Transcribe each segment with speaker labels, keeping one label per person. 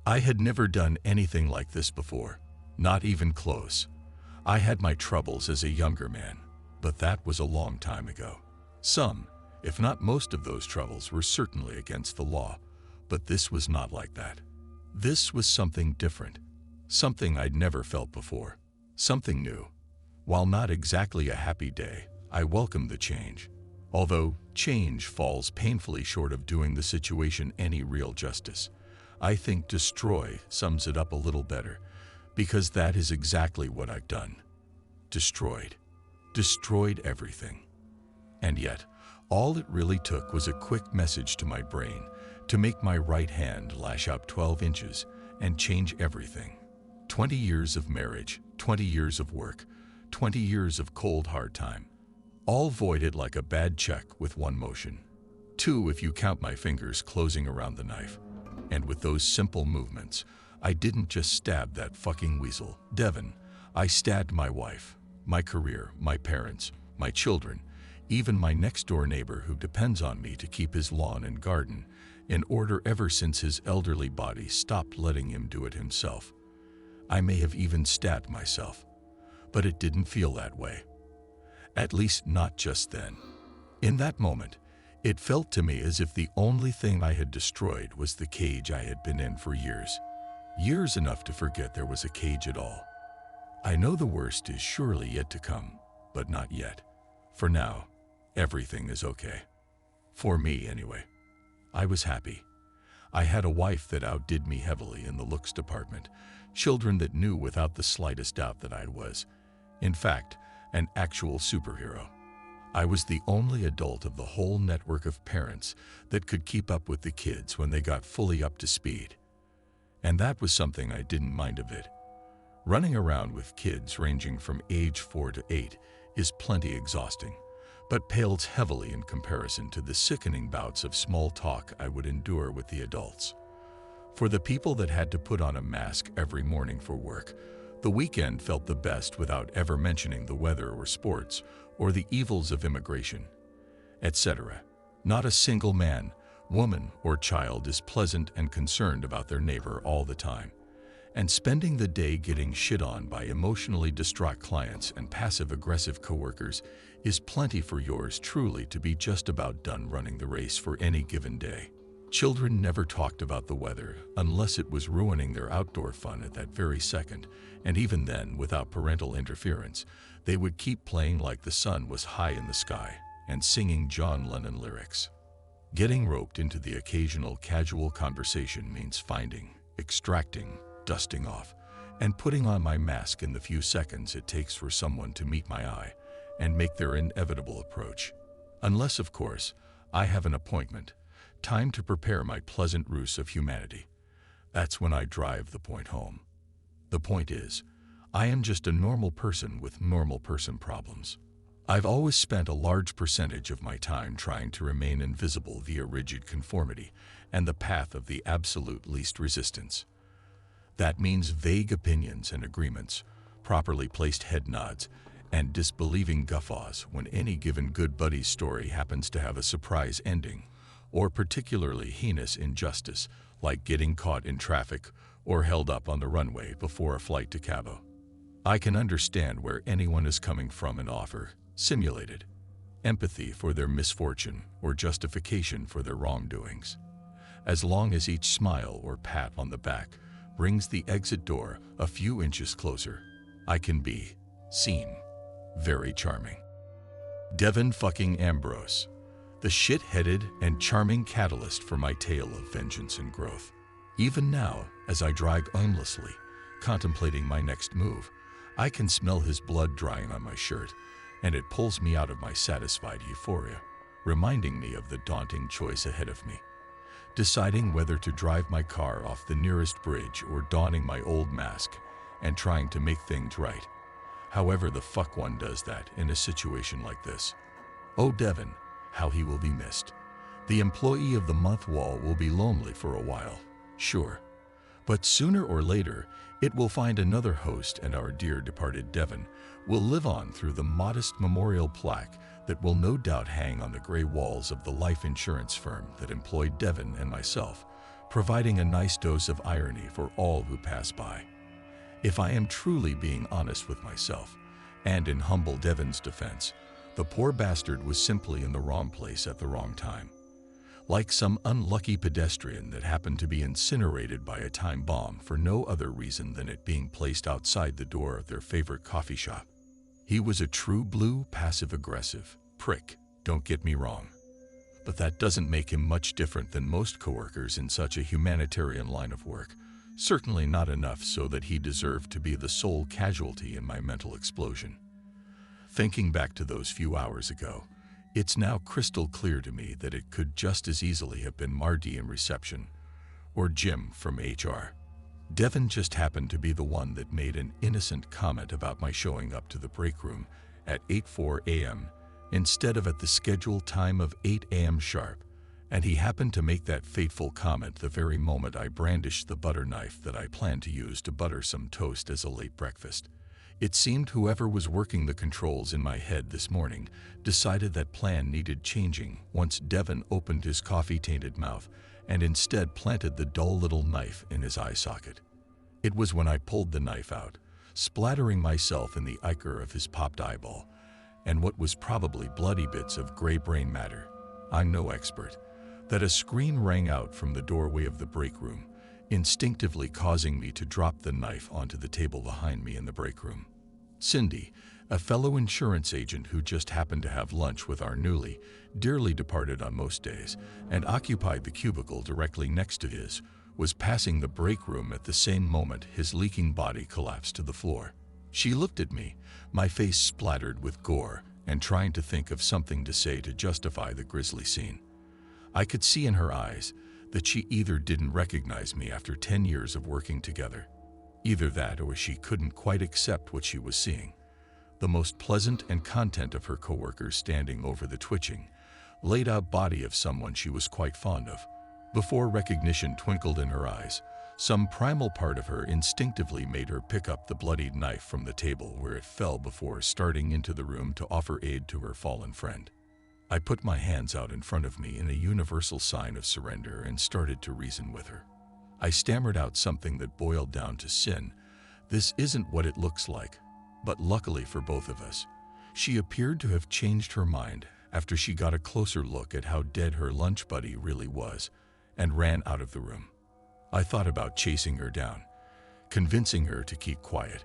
Speaker 1: I had never done anything like this before, not even close. I had my troubles as a younger man, but that was a long time ago. Some, if not most of those troubles were certainly against the law, but this was not like that. This was something different, something I'd never felt before, something new. While not exactly a happy day, I welcomed the change. Although change falls painfully short of doing the situation any real justice, I think destroy sums it up a little better, because that is exactly what I've done. Destroyed everything. And yet, all it really took was a quick message to my brain to make my right hand lash out 12 inches and change everything. 20 years of marriage, 20 years of work, 20 years of cold hard time, all voided like a bad check with one motion. 2 if you count my fingers closing around the knife. And with those simple movements, I didn't just stab that fucking weasel, Devin. I stabbed my wife, my career, my parents, my children, even my next-door neighbor who depends on me to keep his lawn and garden in order ever since his elderly body stopped letting him do it himself. I may have even stabbed myself, but it didn't feel that way. At least not just then. In that moment, it felt to me as if the only thing I had destroyed was the cage I had been in for years. Years enough to forget there was a cage at all. I know the worst is surely yet to come, but not yet. For now, everything is okay. For me, anyway. I was happy. I had a wife that outdid me heavily in the looks department, children that knew without the slightest doubt that I was, in fact, an actual superhero. I was the only adult of the whole network of parents that could keep up with the kids when they got fully up to speed. And that was something I didn't mind a bit. Running around with kids ranging from age 4 to 8 is plenty exhausting, but pales heavily in comparison to the sickening bouts of small talk I would endure with the adults. For the people that had to put on a mask every morning for work, the weekend felt the best without ever mentioning the weather or sports or the evils of immigration, etc. Not a single man, woman, or child is pleasant and concerned about their neighbor all the time. And spending the day getting shit on by emotionally distraught clients and passive-aggressive coworkers is plenty for yours truly to be just about done running the race for any given day. Children never talked about the weather unless it was ruining their outdoor fun at that very second, and even then, without parental interference, they would keep playing like the sun was high in the sky and singing John Lennon lyrics. Getting roped into the occasional casual conversation means finding, extracting, dusting off, and putting on my mask in the few seconds it takes for someone to meet my eye and make their inevitable approach. Unless, of course, I have an appointment, time to prepare my pleasant ruse of humanity. That's when I drive the point home. The point is, I am just a normal person with normal person problems. I've always spent a large percentage of my time trying to remain invisible via rigid conformity and the path of the absolute least resistance. That means vague opinions and agreements, properly placed head nods, and disbelieving guffaws when any given good buddy's story happens to have a surprise ending, or particularly heinous injustice like getting caught in traffic or held up on the runway before a flight to Cabo. I can understand where anyone is coming from and offer simulated empathy for their misfortune or justification for their wrongdoings. As long as each smile or pat on the back brings the exit door a few inches closer, I can be seen. Very charming. Devin fucking Ambrose, the shit-headed and charming catalyst for my tale of vengeance and growth. Even now, as I drive aimlessly, contemplating my next move, I can smell his blood drying on my shirt, and it pulls me out of my satisfied euphoria, reminding me of the daunting choice ahead of me. Deciding whether to drive my car off the nearest bridge or donning my old mask and trying to make things right. However the fuck one does that in a situation like this. Oh, Devin, how he will be missed. The Employee of the Month wall will be lonely for a while, sure. But sooner or later, it will find another host, and our dear departed Devin will live on through the modest memorial plaque that will no doubt hang on the gray walls of the life insurance firm that employed Devin and myself providing a nice dose of irony for all who pass by. If I am truly being honest with myself, and in humble Devon's defense, the poor bastard was simply in the wrong place at the wrong time. Like some unlucky pedestrian that happened to be incinerated by a time bomb for no other reason than it being placed outside the door of their favorite coffee shop. He was a true blue passive-aggressive prick, don't get me wrong. But that doesn't make him much different than most coworkers in such a humanitarian line of work. Certainly not enough so that he deserved to be the sole casualty in my mental explosion. Thinking back to those few hours ago, it's now crystal clear to me that it could just as easily have been Marty in reception, or Jim from HR. Devon just happened to be the one that made an innocent comment about my showing up to the break room at 8:04 a.m. instead of at the scheduled time of 8 a.m. sharp, and he happened to make that fateful comment the very moment I brandished the butter knife that I planned to use to butter some toast as a late breakfast. It seemed whoever was working the controls in my head this morning decided that plan needed changing once Devon opened his coffee-tainted mouth and instead planted the dull little knife in his eye socket. It was when I pulled the knife out, splattering myself in the ichor of his popped eyeball, and what was probably bloody bits of gray brain matter, I'm no expert, that a scream rang out from the doorway of the break room, instinctively causing me to drop the knife onto the table behind me in the break room. Cindy, a fellow insurance agent who just happened to have lunch with our newly, dearly departed on most days, and occupied the cubicle directly next to his, was passing the break room at the same moment his leaking body collapsed to the floor. She looked at me, my face splattered with gore, and trying to think of something to say to justify the grisly scene. I could see in her eyes that she either didn't recognize me after 10 years of working together. Either that or she couldn't quite accept what she was seeing. The most pleasant and content of her coworkers standing over the twitching, laid-out body of someone she was quite fond of. Before recognition twinkled in her eyes, some primal part of her instinctively made her pick up the bloodied knife from the table where it fell before starting into the room to offer aid to her fallen friend. I put my hands out in front of me in a universal sign of surrender and started to reason with her. I stammered out something that boiled down to sin. This isn't what it looks like, but luckily for both of us, she appeared to have changed her mind after she got a closer look at how dead her lunch buddy really was and ran out of the room. I thought about chasing her down, convincing her to keep quiet,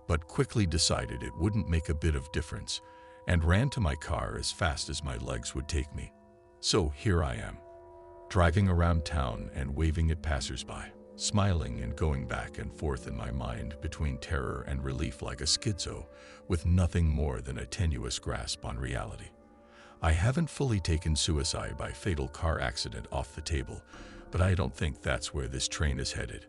Speaker 1: but quickly decided it wouldn't make a bit of difference and ran to my car as fast as my legs would take me. So here I am, driving around town and waving at passersby, smiling and going back and forth in my mind between terror and relief like a schizo, with nothing more than a tenuous grasp on reality. I haven't fully taken suicide by fatal car accident off the table, but I don't think that's where this train is headed.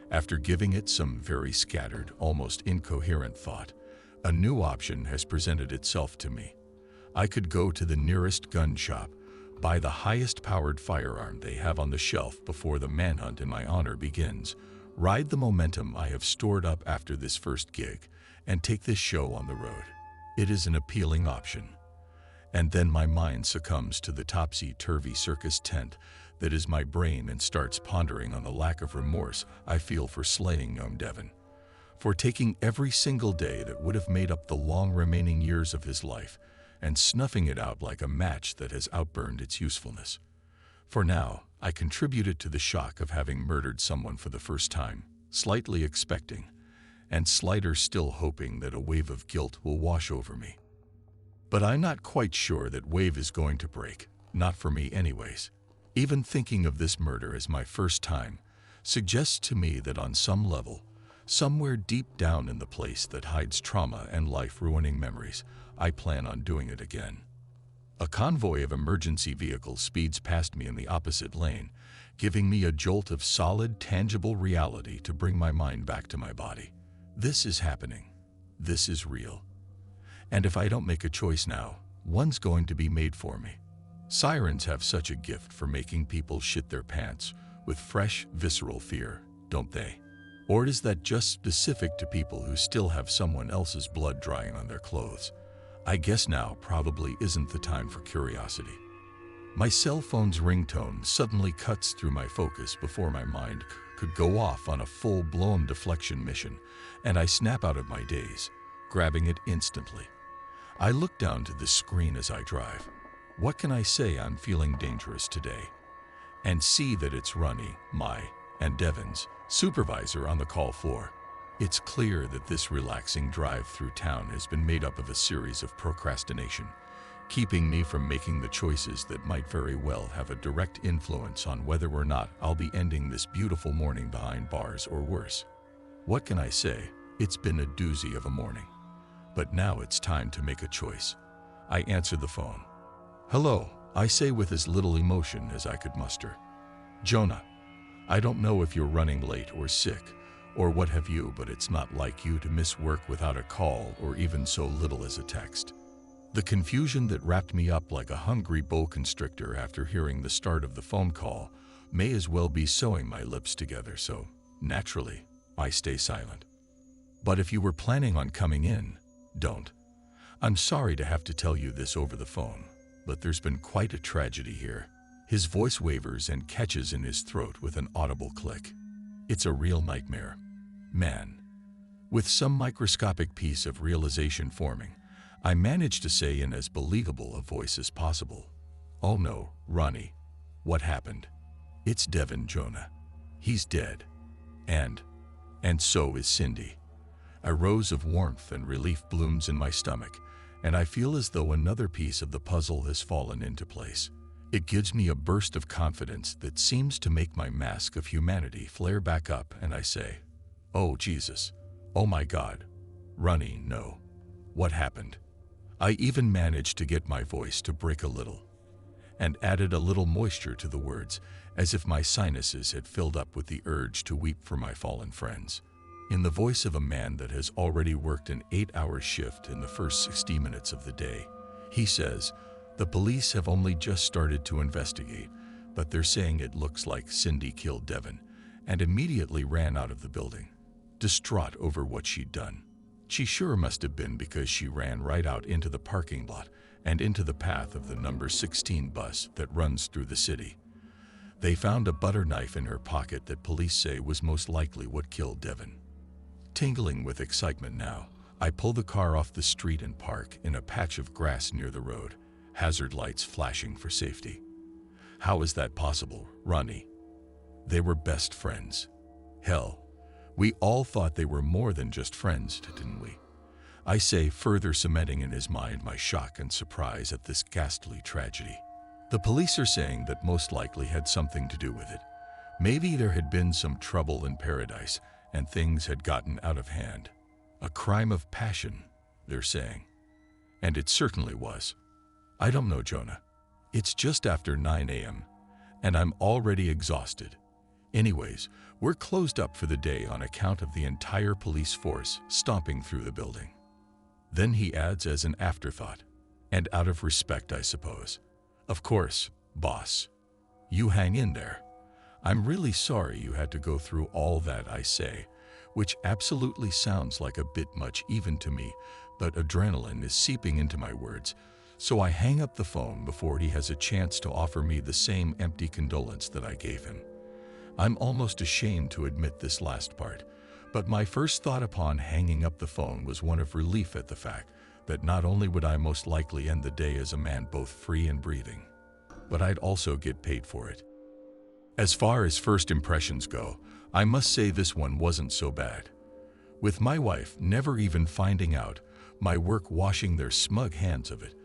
Speaker 1: After giving it some very scattered, almost incoherent thought, a new option has presented itself to me. I could go to the nearest gun shop, buy the highest-powered firearm they have on the shelf before the manhunt in my honor begins, ride the momentum I have stored up after this first gig, and take this show on the road. It is an appealing option. And then my mind succumbs to the topsy-turvy circus tent that is my brain and starts pondering on the lack of remorse I feel for slaying young Devon, for taking every single day that would have made up the long remaining years of his life and snuffing it out like a match that has outburned its usefulness. For now, I contributed to the shock of having murdered someone for the first time, slightly expecting, and slighter still hoping that a wave of guilt will wash over me. But I'm not quite sure that wave is going to break, not for me anyways. Even thinking of this murder as my first time suggests to me that on some level, somewhere deep down in the place that hides trauma and life-ruining memories, I plan on doing it again. A convoy of emergency vehicles speeds past me in the opposite lane, giving me a jolt of solid, tangible reality to bring my mind back to my body. This is happening. This is real. And if I don't make a choice now, one's going to be made for me. Sirens have such a gift for making people shit their pants with fresh, visceral fear, don't they? Or is that just specific to people who still have someone else's blood drying on their clothes? I guess now probably isn't the time for curiosity. My cell phone's ringtone suddenly cuts through my focus before my mind could go off on a full-blown deflection mission, and I snap out of my daze, grabbing it instantly. I look down to the screen as I drive. What can I say I'm feeling dangerous today? And see that it's Ronnie, and Devin's supervisor on the call floor. It's clear that this relaxing drive through town has been made up of a series of procrastination, keeping me from making the choices that might very well have a direct influence on whether or not I'll be ending this beautiful morning behind bars or worse. What can I say? It's been a doozy of a morning. But now it's time to make a choice. I answer the phone. "Hello," I say with as little emotion as I could muster. "Jonah, I don't know if you're running late or sick, or what have you, but it's not like you to miss work without a call or even so little as a text." The confusion that wrapped me up like a hungry boa constrictor after hearing the start of the phone call may as well be sewing my lips together, so naturally, I stay silent. "But if you were planning on coming in, don't. I'm sorry to have to tell you this over the phone, but there's been quite a tragedy here." His voice wavers and catches in his throat with an audible click. It's a real nightmare. Man. With some microscopic piece of realization forming, I manage to say in as believable a voice as possible, "Oh no, Ronnie. What happened?" "It's Devin, Jonah. He's dead. And so is Cindy." A rose of warmth and relief blooms in my stomach, and I feel as though another piece of the puzzle has fallen into place. It gives me a burst of confidence that seems to make my mask of humanity flare back up, and I say, "Oh Jesus. Oh my God. Ronnie, no. What happened?" I even managed to get my voice to break a little, and added a little moisture to the words, as if my sinuses had filled up with the urge to weep for my fallen friends. In the voice of a man that has already worked an 8-hour shift in the first 60 minutes of the day, he says, "The police have only just started to investigate, but they're saying it looks like Cindy killed Devin and immediately ran out of the building, distraught over what she'd done. She sure must have been, because she ran right out into the parking lot and into the path of the number 16 bus that runs through the city. They found a butter knife in her pocket that police say was most likely what killed Devin." Tingling with excitement now, I pull the car off the street and park in a patch of grass near the road, hazard lights flashing for safety. "How is that possible, Ronnie? They were best friends. Hell, we all thought they were more than just friends, didn't we?" I say, further cementing in his mind my shock and surprise at this ghastly tragedy. "The police are saying that most likely had something to do with it. Maybe there had been some trouble in paradise and things had gotten out of hand. A crime of passion, they're saying. And it certainly was. I don't know, Jonah. It's just after 9 a.m. and I'm already exhausted. Anyways, we're closed up for the day on account of the entire police force stomping through the building." Then he adds as an afterthought, "And out of respect, I suppose. Of course, boss. You hang in there. I'm really sorry you had to go through all that," I say, which absolutely sounds like a bit much even to me, but adrenaline is seeping into my words, so I hang up the phone before he has a chance to offer me the same empty condolence that I gave him. I'm almost ashamed to admit this last part, but my first thought upon hanging up the phone was one of relief at the fact that not only would I most likely end the day as a man both free and breathing, but I'd also get paid for it. As far as first impressions go, I must say this one wasn't so bad. With my wife never even finding out, my work washing their smug hands of it,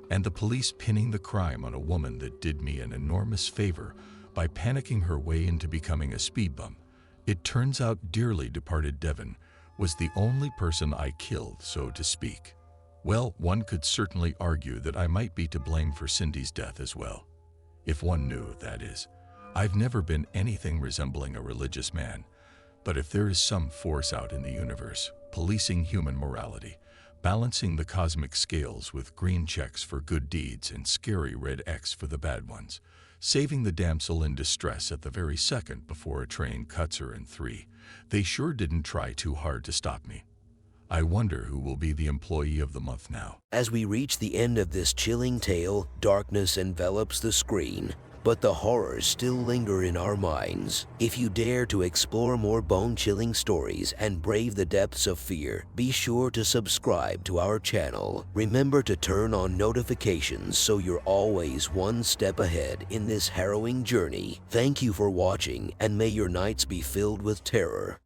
Speaker 1: and the police pinning the crime on a woman that did me an enormous favor by panicking her way into becoming a speed bump, it turns out dearly departed Devin was the only person I killed, so to speak. Well, one could certainly argue that I might be to blame for Cindy's death as well. If one knew, that is. I've never been anything resembling a religious man, but if there is some force out in the universe, policing human morality, balancing the cosmic scales with green checks for good deeds and scary red X for the bad ones, saving the damsel in distress at the very second before a train cuts her in three, they sure didn't try too hard to stop me. I wonder who will be the employee of the month now.
Speaker 2: As we reach the end of this chilling tale, darkness envelops the screen, but the horrors still linger in our minds. If you dare to explore more bone-chilling stories and brave the depths of fear, be sure to subscribe to our channel. Remember to turn on notifications so you're always one step ahead in this harrowing journey. Thank you for watching, and may your nights be filled with terror.